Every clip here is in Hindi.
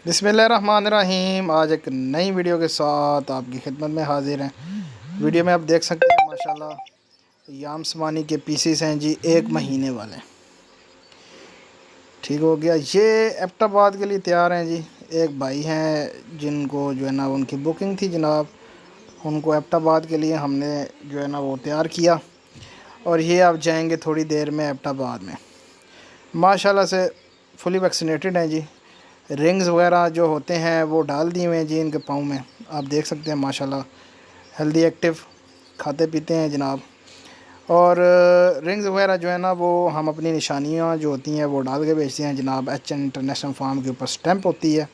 बिस्मिल्लाहिर्रहमानिर्रहीम। आज एक नई वीडियो के साथ आपकी खिदमत में हाजिर हैं। वीडियो में आप देख सकते हैं माशाल्लाह याम समानी के पीसीस हैं जी, 1 महीने वाले। ठीक हो गया। ये एबटाबाद के लिए तैयार हैं जी। एक भाई हैं जिनको जो है ना उनकी बुकिंग थी जनाब, उनको एबटाबाद के लिए हमने जो है ना वो तैयार किया और ये आप जाएंगे थोड़ी देर में एबटाबाद में। माशाल्लाह से फुली वैक्सीनेटेड हैं जी। रिंग्स वगैरह जो होते हैं वो डाल दिए हुए हैं जी इनके पाँव में। आप देख सकते हैं माशाल्लाह हेल्दी एक्टिव खाते पीते हैं जनाब। और रिंग्स वगैरह जो है ना वो हम अपनी निशानियाँ जो होती हैं वो डाल के बेचते हैं जनाब। HN इंटरनेशनल फार्म के ऊपर स्टैंप होती है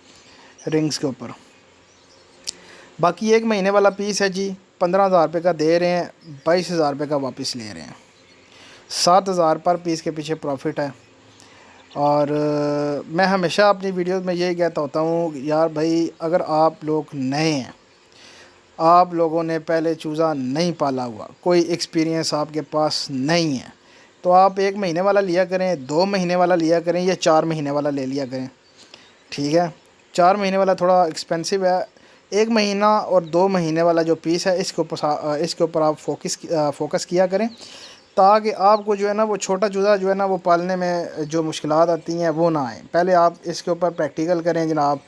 रिंग्स के ऊपर। बाकी 1 महीने वाला पीस है जी, 15,000 रुपये का दे रहे हैं, 22,000 रुपये का वापस ले रहे हैं। 7,000 पर पीस के पीछे प्रॉफिट है। और मैं हमेशा अपनी वीडियोस में यही कहता होता हूँ यार भाई, अगर आप लोग नए हैं, आप लोगों ने पहले चूज़ा नहीं पाला हुआ, कोई एक्सपीरियंस आपके पास नहीं है, तो आप 1 महीने वाला लिया करें, 2 महीने वाला लिया करें या 4 महीने वाला ले लिया करें। ठीक है, 4 महीने वाला थोड़ा एक्सपेंसिव है। 1 महीना और 2 महीने वाला जो पीस है इसके ऊपर आप फोकस किया करें, ताकि आपको जो है ना वो छोटा चूज़ा जो है ना वो पालने में जो मुश्किलात आती हैं वो ना आए। पहले आप इसके ऊपर प्रैक्टिकल करें जनाब,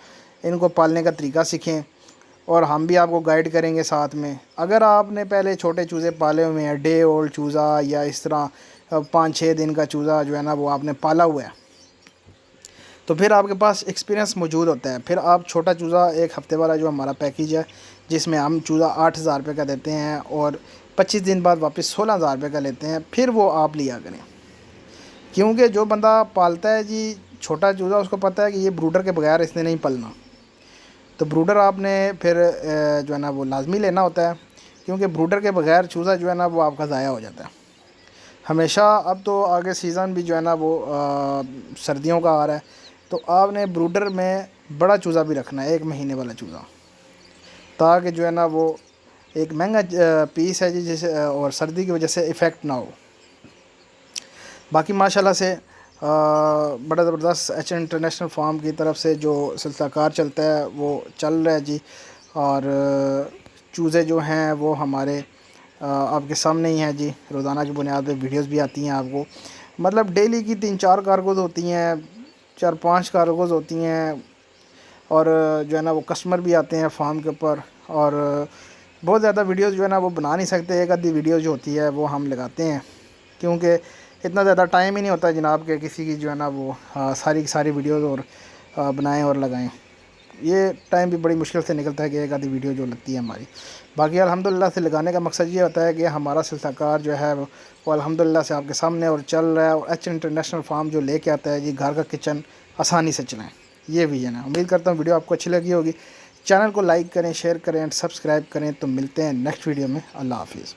इनको पालने का तरीका सीखें और हम भी आपको गाइड करेंगे साथ में। अगर आपने पहले छोटे चूज़े पाले हुए हैं, डे ओल्ड चूज़ा या इस तरह 5-6 दिन का चूज़ा जो है ना वो आपने पाला हुआ है, तो फिर आपके पास एक्सपीरियंस मौजूद होता है। फिर आप छोटा चूज़ा 1 हफ़्ते वाला जो हमारा पैकेज है, जिसमें हम चूज़ा 8,000 रुपये का देते हैं और 25 दिन बाद वापस 16,000 रुपये का लेते हैं, फिर वो आप लिया करें। क्योंकि जो बंदा पालता है जी छोटा चूज़ा, उसको पता है कि ये ब्रूडर के बगैर इसने नहीं पलना, तो ब्रूडर आपने फिर जो है ना वो लाजमी लेना होता है, क्योंकि ब्रूडर के बगैर चूज़ा जो है ना वो आपका ज़ाया हो जाता है हमेशा। अब तो आगे सीज़न भी जो है ना वो सर्दियों का आ रहा है, तो आपने ब्रूडर में बड़ा चूज़ा भी रखना है, 1 महीने वाला चूज़ा, ताकि जो है ना वो एक महंगा पीस है जी जैसे, और सर्दी की वजह से इफ़ेक्ट ना हो। बाकी माशाल्लाह से बड़ा ज़बरदस्त HN इंटरनेशनल फार्म की तरफ से जो सिलसिलाकार चलता है वो चल रहा है जी। और चूज़े जो हैं वो हमारे आपके सामने ही हैं जी। रोज़ाना की बुनियाद पे वीडियोस भी आती हैं आपको, मतलब डेली की 3-4 कार्गोज़ होती हैं, 4-5 कार्गोज़ होती हैं। और जो है ना वो कस्टमर भी आते हैं फार्म के ऊपर, और बहुत ज़्यादा वीडियोस जो है ना वो बना नहीं सकते। एक आधी वीडियो जो होती है वो हम लगाते हैं, क्योंकि इतना ज़्यादा टाइम ही नहीं होता जनाब के किसी की जो है ना वो सारी की सारी वीडियोस और बनाएं और लगाएं। ये टाइम भी बड़ी मुश्किल से निकलता है कि एक आधी वीडियो जो लगती है हमारी। बाकी अल्हम्दुलिल्लाह से लगाने का मकसद ये होता है कि हमारा सिलसिलाकार जो है वो अल्हम्दुलिल्लाह से आपके सामने और चल रहा है, और HN इंटरनेशनल फार्म जो लेके आता है जी घर का किचन आसानी से चलाएँ, ये विजन है। उम्मीद करता हूँ वीडियो आपको अच्छी लगी होगी। चैनल को लाइक करें, शेयर करें एंड सब्सक्राइब करें। तो मिलते हैं नेक्स्ट वीडियो में। अल्लाह हाफिज़।